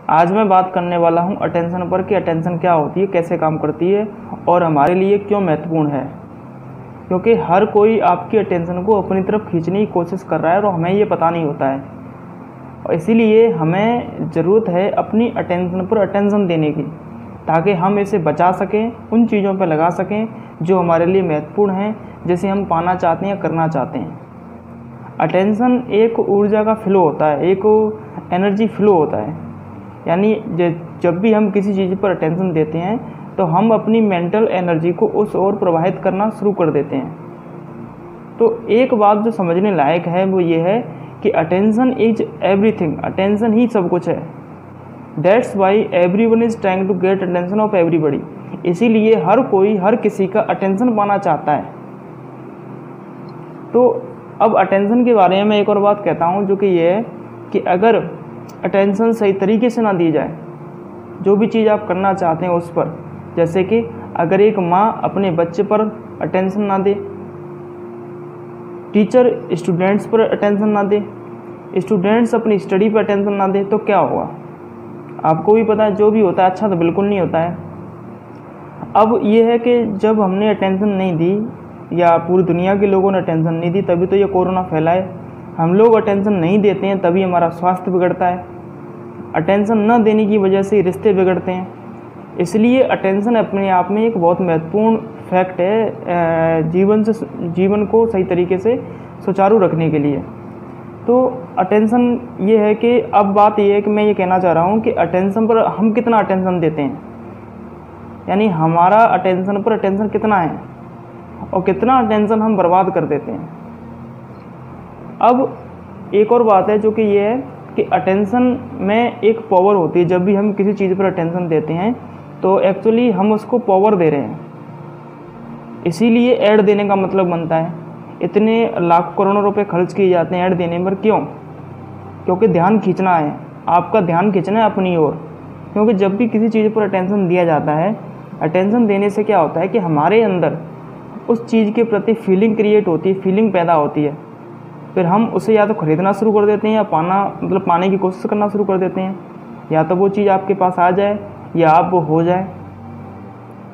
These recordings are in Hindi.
आज मैं बात करने वाला हूँ अटेंशन पर कि अटेंशन क्या होती है, कैसे काम करती है और हमारे लिए क्यों महत्वपूर्ण है। क्योंकि हर कोई आपकी अटेंशन को अपनी तरफ खींचने की कोशिश कर रहा है और हमें ये पता नहीं होता है, और इसीलिए हमें ज़रूरत है अपनी अटेंशन पर अटेंशन देने की, ताकि हम इसे बचा सकें, उन चीज़ों पर लगा सकें जो हमारे लिए महत्वपूर्ण हैं, जैसे हम पाना चाहते हैं या करना चाहते हैं। अटेंशन एक ऊर्जा का फ्लो होता है, एक एनर्जी फ्लो होता है। यानी जब भी हम किसी चीज़ पर अटेंशन देते हैं तो हम अपनी मेंटल एनर्जी को उस ओर प्रवाहित करना शुरू कर देते हैं। तो एक बात जो समझने लायक है वो ये है कि अटेंशन इज एवरीथिंग, अटेंशन ही सब कुछ है। That's why everyone is trying to get attention of everybody. इसीलिए हर कोई हर किसी का अटेंशन पाना चाहता है। तो अब अटेंशन के बारे में एक और बात कहता हूँ, जो कि ये है कि अगर अटेंशन सही तरीके से ना दी जाए, जो भी चीज़ आप करना चाहते हैं उस पर, जैसे कि अगर एक माँ अपने बच्चे पर अटेंशन ना दे, टीचर स्टूडेंट्स पर अटेंशन ना दे, स्टूडेंट्स अपनी स्टडी पर अटेंशन ना दे, तो क्या होगा आपको भी पता है, जो भी होता है अच्छा तो बिल्कुल नहीं होता है। अब ये है कि जब हमने अटेंशन नहीं दी या पूरी दुनिया के लोगों ने अटेंशन नहीं दी, तभी तो ये कोरोना फैला है। हम लोग अटेंशन नहीं देते हैं तभी हमारा स्वास्थ्य बिगड़ता है। अटेंशन न देने की वजह से रिश्ते बिगड़ते हैं। इसलिए अटेंशन अपने आप में एक बहुत महत्वपूर्ण फैक्ट है जीवन को सही तरीके से सुचारू रखने के लिए। तो अटेंशन ये है कि अब बात ये है कि मैं ये कहना चाह रहा हूँ कि अटेंशन पर हम कितना अटेंशन देते हैं, यानी हमारा अटेंशन पर अटेंशन कितना है और कितना अटेंशन हम बर्बाद कर देते हैं। अब एक और बात है जो कि ये है कि अटेंशन में एक पावर होती है। जब भी हम किसी चीज़ पर अटेंशन देते हैं तो एक्चुअली हम उसको पावर दे रहे हैं। इसीलिए ऐड देने का मतलब बनता है, इतने लाख करोड़ों रुपए खर्च किए जाते हैं ऐड देने पर। क्यों? क्योंकि ध्यान खींचना है, आपका ध्यान खींचना है अपनी ओर। क्योंकि जब भी किसी चीज़ पर अटेंशन दिया जाता है, अटेंशन देने से क्या होता है कि हमारे अंदर उस चीज़ के प्रति फीलिंग क्रिएट होती है, फीलिंग पैदा होती है। फिर हम उसे या तो खरीदना शुरू कर देते हैं या पाने की कोशिश करना शुरू कर देते हैं, या तो वो चीज़ आपके पास आ जाए या आप वो हो जाए।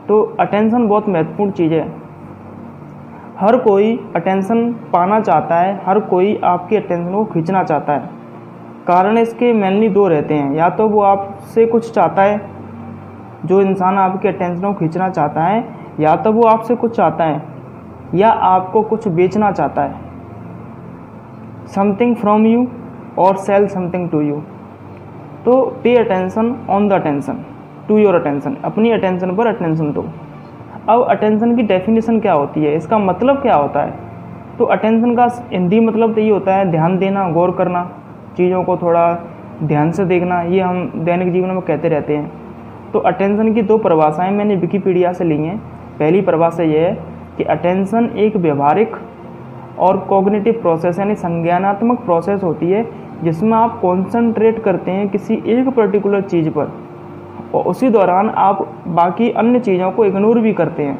तो अटेंशन बहुत महत्वपूर्ण चीज़ है। हर कोई अटेंशन पाना चाहता है, हर कोई आपकी अटेंशन को खींचना चाहता है। कारण इसके मेनली दो रहते हैं, या तो वो आपसे कुछ चाहता है, जो इंसान आपके अटेंशन को खींचना चाहता है, या तो वो आपसे कुछ चाहता है या आपको कुछ बेचना चाहता है। समथिंग फ्रॉम यू और सेल समथिंग टू यू। तो pay attention on the attention to your attention, अपनी अटेंशन पर अटेंशन दो। अब अटेंशन की डेफिनेशन क्या होती है, इसका मतलब क्या होता है? तो अटेंशन का हिंदी मतलब तो ये होता है ध्यान देना, गौर करना, चीज़ों को थोड़ा ध्यान से देखना। ये हम दैनिक जीवन में कहते रहते हैं। तो अटेंशन की दो परिभाषाएं मैंने विकिपीडिया से ली हैं। पहली परिभाषा ये है कि अटेंशन एक व्यवहारिक और कॉग्निटिव प्रोसेस, यानी संज्ञानात्मक प्रोसेस होती है जिसमें आप कॉन्सेंट्रेट करते हैं किसी एक पर्टिकुलर चीज़ पर और उसी दौरान आप बाकी अन्य चीज़ों को इग्नोर भी करते हैं।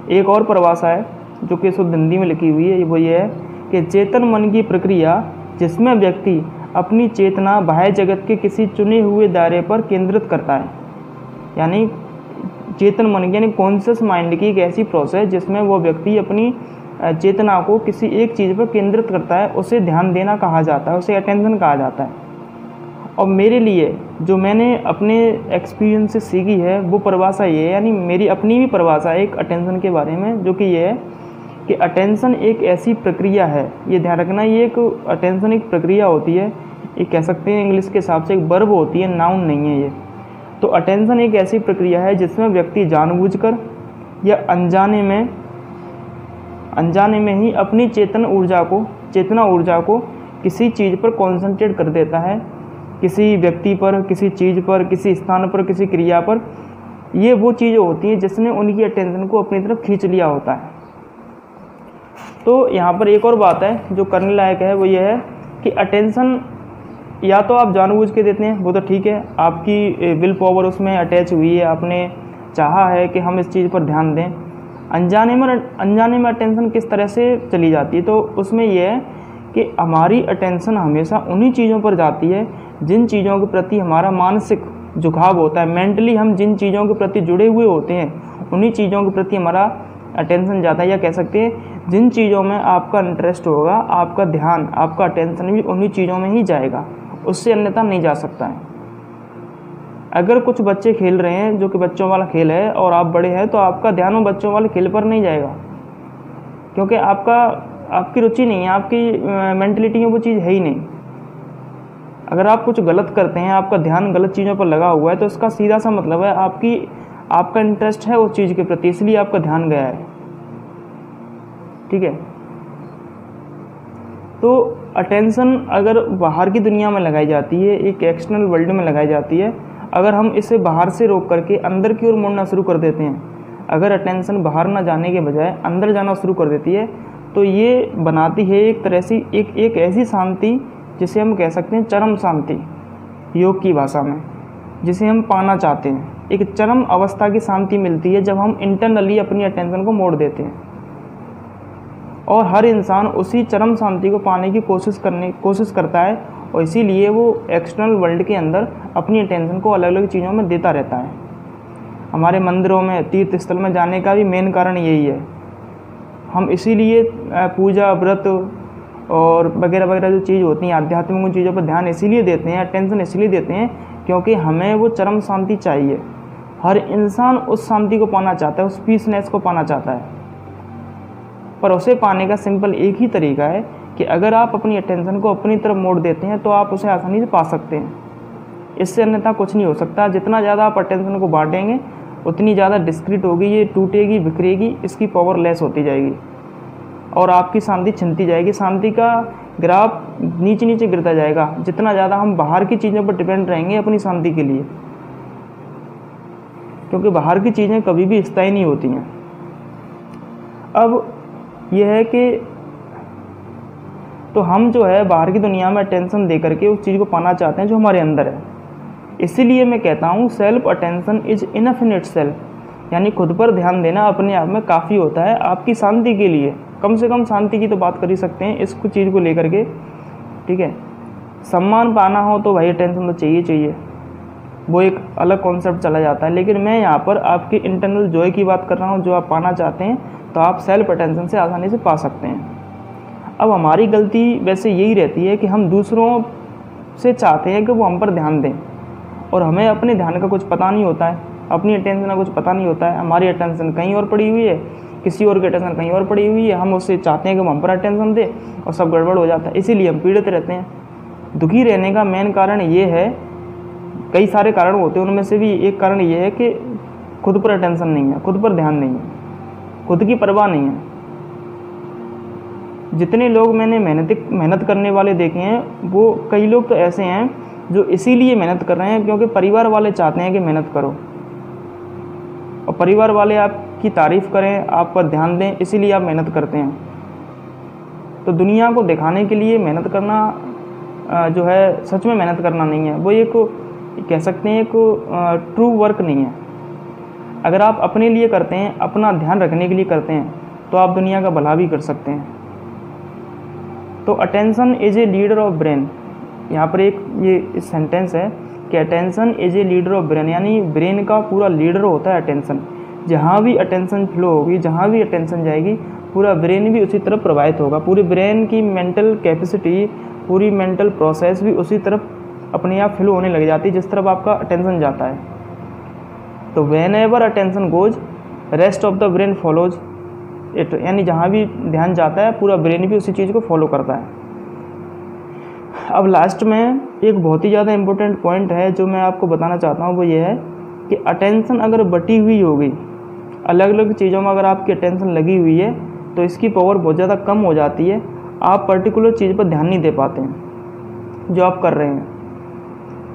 एक और परिभाषा है जो कि शुद्ध हिंदी में लिखी हुई है, वो ये है कि चेतन मन की प्रक्रिया जिसमें व्यक्ति अपनी चेतना बाह्य जगत के किसी चुने हुए दायरे पर केंद्रित करता है। यानी चेतन मन यानी कॉन्शियस माइंड की एक ऐसी प्रोसेस जिसमें वो व्यक्ति अपनी चेतना को किसी एक चीज़ पर केंद्रित करता है, उसे ध्यान देना कहा जाता है, उसे अटेंशन कहा जाता है। और मेरे लिए जो मैंने अपने एक्सपीरियंस से सीखी है वो परिभाषा ये है, यानी मेरी अपनी भी परिभाषा है एक अटेंशन के बारे में, जो कि ये है कि अटेंशन एक ऐसी प्रक्रिया है, ये ध्यान रखना, ये एक अटेंशन एक प्रक्रिया होती है। ये कह सकते हैं इंग्लिश के हिसाब से एक वर्ब होती है, नाउन नहीं है ये। तो अटेंशन एक ऐसी प्रक्रिया है जिसमें व्यक्ति जानबूझकर या अनजाने में ही अपनी चेतना ऊर्जा को किसी चीज़ पर कॉन्सेंट्रेट कर देता है, किसी व्यक्ति पर, किसी चीज़ पर, किसी स्थान पर, किसी क्रिया पर। ये वो चीज़ें होती हैं जिसने उनकी अटेंशन को अपनी तरफ खींच लिया होता है। तो यहाँ पर एक और बात है जो करने लायक है, वो ये है कि अटेंशन या तो आप जानबूझ के देते हैं, वो तो ठीक है, आपकी विल पावर उसमें अटैच हुई है, आपने चाहा है कि हम इस चीज़ पर ध्यान दें। अनजाने में अटेंशन किस तरह से चली जाती है, तो उसमें यह है कि हमारी अटेंशन हमेशा उन्हीं चीज़ों पर जाती है जिन चीज़ों के प्रति हमारा मानसिक झुकाव होता है। मेंटली हम जिन चीज़ों के प्रति जुड़े हुए होते हैं उन्हीं चीज़ों के प्रति हमारा अटेंशन जाता है, या कह सकते हैं जिन चीज़ों में आपका इंटरेस्ट होगा, आपका ध्यान, आपका अटेंशन भी उन्हीं चीज़ों में ही जाएगा, उससे अन्यथा नहीं जा सकता है। अगर कुछ बच्चे खेल रहे हैं जो कि बच्चों वाला खेल है और आप बड़े हैं, तो आपका ध्यान वो बच्चों वाले खेल पर नहीं जाएगा, क्योंकि आपकी रुचि नहीं है, आपकी मेंटलिटी में वो चीज़ है ही नहीं। अगर आप कुछ गलत करते हैं, आपका ध्यान गलत चीज़ों पर लगा हुआ है, तो इसका सीधा सा मतलब है आपका इंटरेस्ट है उस चीज़ के प्रति, इसलिए आपका ध्यान गया है। ठीक है, तो अटेंशन अगर बाहर की दुनिया में लगाई जाती है, एक एक्सटर्नल वर्ल्ड में लगाई जाती है, अगर हम इसे बाहर से रोक करके अंदर की ओर मुड़ना शुरू कर देते हैं, अगर अटेंशन बाहर ना जाने के बजाय अंदर जाना शुरू कर देती है, तो ये बनाती है एक तरह से एक ऐसी शांति जिसे हम कह सकते हैं चरम शांति, योग की भाषा में, जिसे हम पाना चाहते हैं। एक चरम अवस्था की शांति मिलती है जब हम इंटरनली अपनी अटेंशन को मोड़ देते हैं, और हर इंसान उसी चरम शांति को पाने की कोशिश करता है, और इसीलिए वो एक्सटर्नल वर्ल्ड के अंदर अपनी अटेंशन को अलग अलग चीज़ों में देता रहता है। हमारे मंदिरों में, तीर्थ स्थल में जाने का भी मेन कारण यही है। हम इसीलिए पूजा, व्रत और वगैरह वगैरह जो चीज़ होती हैं आध्यात्मिक, उन चीज़ों पर ध्यान इसीलिए देते हैं, अटेंशन इसलिए देते हैं क्योंकि हमें वो चरम शांति चाहिए। हर इंसान उस शांति को पाना चाहता है, उस पीसनेस को पाना चाहता है, पर उसे पाने का सिंपल एक ही तरीका है कि अगर आप अपनी अटेंशन को अपनी तरफ मोड़ देते हैं तो आप उसे आसानी से पा सकते हैं। इससे अन्यथा कुछ नहीं हो सकता। जितना ज़्यादा आप अटेंशन को बांटेंगे उतनी ज़्यादा डिस्क्रीट होगी, ये टूटेगी, बिखरेगी, इसकी पावर लेस होती जाएगी और आपकी शांति छिनती जाएगी। शांति का ग्राफ नीचे नीचे गिरता जाएगा जितना ज़्यादा हम बाहर की चीज़ों पर डिपेंड रहेंगे अपनी शांति के लिए, क्योंकि बाहर की चीज़ें कभी भी स्थायी नहीं होती हैं। अब यह है कि तो हम जो है बाहर की दुनिया में अटेंशन दे करके उस चीज़ को पाना चाहते हैं जो हमारे अंदर है। इसीलिए मैं कहता हूँ self attention is enough in itself, यानी खुद पर ध्यान देना अपने आप में काफ़ी होता है आपकी शांति के लिए। कम से कम शांति की तो बात कर ही सकते हैं इस चीज़ को लेकर के। ठीक है, सम्मान पाना हो तो भाई अटेंशन तो चाहिए, वो एक अलग कॉन्सेप्ट चला जाता है। लेकिन मैं यहाँ पर आपके इंटरनल जॉय की बात कर रहा हूँ, जो आप पाना चाहते हैं तो आप सेल्फ अटेंशन से आसानी से पा सकते हैं। अब हमारी गलती वैसे यही रहती है कि हम दूसरों से चाहते हैं कि वो हम पर ध्यान दें, और हमें अपने ध्यान का कुछ पता नहीं होता है, अपनी अटेंशन का कुछ पता नहीं होता है। हमारी अटेंशन कहीं और पड़ी हुई है, किसी और की अटेंशन कहीं और पड़ी हुई है, हम उससे चाहते हैं कि वो हम पर अटेंशन दे और सब गड़बड़ हो जाता है। इसीलिए हम पीड़ित रहते हैं। दुखी रहने का मेन कारण ये है, कई सारे कारण होते हैं, उनमें से भी एक कारण ये है कि खुद पर अटेंशन नहीं है, खुद पर ध्यान नहीं है, खुद की परवाह नहीं है। जितने लोग मैंने मेहनत करने वाले देखे हैं, वो कई लोग तो ऐसे हैं जो इसीलिए मेहनत कर रहे हैं क्योंकि परिवार वाले चाहते हैं कि मेहनत करो, और परिवार वाले आपकी तारीफ़ करें, आप पर ध्यान दें, इसीलिए आप मेहनत करते हैं। तो दुनिया को दिखाने के लिए मेहनत करना जो है सच में मेहनत करना नहीं है, वो एक कह सकते हैं एक ट्रू वर्क नहीं है। अगर आप अपने लिए करते हैं, अपना ध्यान रखने के लिए करते हैं, तो आप दुनिया का भला भी कर सकते हैं। तो attention is a leader of brain, यहाँ पर एक ये सेंटेंस है कि attention is a leader of brain, यानी ब्रेन का पूरा लीडर होता है अटेंशन। जहाँ भी अटेंशन फ्लो होगी, जहाँ भी अटेंशन जाएगी, पूरा ब्रेन भी उसी तरफ प्रभावित होगा। पूरी ब्रेन की मेंटल कैपेसिटी, पूरी मेंटल प्रोसेस भी उसी तरफ अपने आप फ्लो होने लग जाती है जिस तरफ आपका अटेंशन जाता है। तो when ever attention goes rest of the brain follows it, यानी जहाँ भी ध्यान जाता है पूरा ब्रेन भी उसी चीज़ को फॉलो करता है। अब लास्ट में एक बहुत ही ज़्यादा इम्पोर्टेंट पॉइंट है जो मैं आपको बताना चाहता हूँ, वो ये है कि अटेंशन अगर बटी हुई होगी, अलग अलग चीज़ों में अगर आपकी अटेंशन लगी हुई है, तो इसकी पावर बहुत ज़्यादा कम हो जाती है। आप पर्टिकुलर चीज़ पर ध्यान नहीं दे पाते हैं जो आप कर रहे हैं।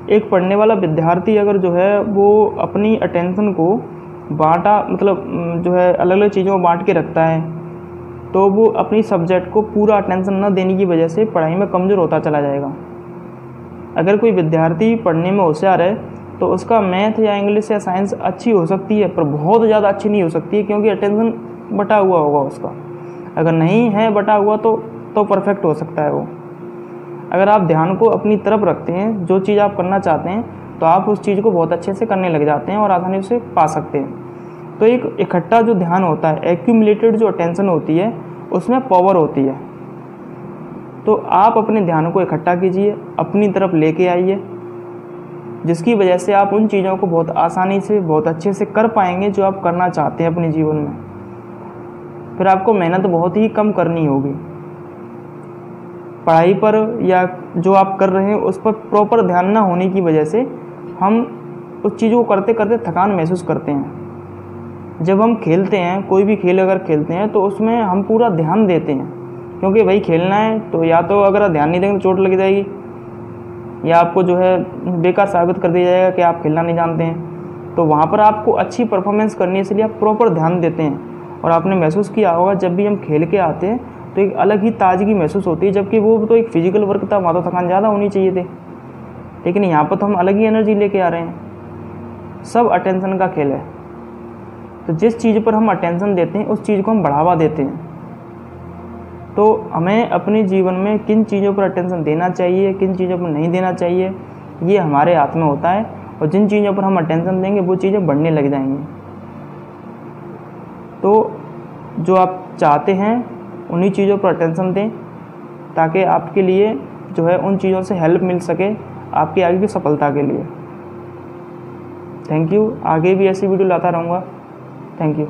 एक पढ़ने वाला विद्यार्थी अगर जो है वो अपनी अटेंशन को बांटा, मतलब जो है अलग अलग चीज़ों में बांट के रखता है, तो वो अपनी सब्जेक्ट को पूरा अटेंशन न देने की वजह से पढ़ाई में कमज़ोर होता चला जाएगा। अगर कोई विद्यार्थी पढ़ने में होशियार है तो उसका मैथ या इंग्लिश या साइंस अच्छी हो सकती है, पर बहुत ज़्यादा अच्छी नहीं हो सकती है, क्योंकि अटेंशन बटा हुआ होगा उसका। अगर नहीं है बटा हुआ तो तो परफेक्ट हो सकता है वो। अगर आप ध्यान को अपनी तरफ रखते हैं, जो चीज़ आप करना चाहते हैं, तो आप उस चीज़ को बहुत अच्छे से करने लग जाते हैं और आसानी से पा सकते हैं। तो एक इकट्ठा जो ध्यान होता है, एक्यूमुलेटेड जो अटेंशन होती है, उसमें पावर होती है। तो आप अपने ध्यान को इकट्ठा कीजिए, अपनी तरफ लेके आइए, जिसकी वजह से आप उन चीज़ों को बहुत आसानी से, बहुत अच्छे से कर पाएंगे जो आप करना चाहते हैं अपने जीवन में। फिर आपको मेहनत बहुत ही कम करनी होगी पढ़ाई पर, या जो आप कर रहे हैं उस पर प्रॉपर ध्यान ना होने की वजह से हम उस चीज़ को करते करते थकान महसूस करते हैं। जब हम खेलते हैं, कोई भी खेल अगर खेलते हैं, तो उसमें हम पूरा ध्यान देते हैं, क्योंकि भाई खेलना है। तो या तो अगर ध्यान नहीं देंगे तो चोट लग जाएगी, या आपको जो है बेकार साबित कर दिया जाएगा कि आप खेलना नहीं जानते हैं। तो वहाँ पर आपको अच्छी परफॉर्मेंस करनी है, इसलिए आप प्रॉपर ध्यान देते हैं। और आपने महसूस किया होगा, जब भी हम खेल के आते हैं तो एक अलग ही ताजगी महसूस होती है, जबकि वो तो एक फिजिकल वर्क था, वहाँ तो थकान ज़्यादा होनी चाहिए थे, लेकिन यहाँ पर तो हम अलग ही एनर्जी लेके आ रहे हैं। सब अटेंशन का खेल है। तो जिस चीज़ पर हम अटेंशन देते हैं, उस चीज़ को हम बढ़ावा देते हैं। तो हमें अपने जीवन में किन चीज़ों पर अटेंशन देना चाहिए, किन चीज़ों पर नहीं देना चाहिए, ये हमारे हाथ में होता है। और जिन चीज़ों पर हम अटेंशन देंगे, वो चीज़ें बढ़ने लग जाएंगी। तो जो आप चाहते हैं उन्हीं चीज़ों पर अटेंशन दें, ताकि आपके लिए जो है उन चीज़ों से हेल्प मिल सके आपकी आगे की सफलता के लिए। Thank you. आगे भी ऐसी वीडियो लाता रहूँगा। Thank you.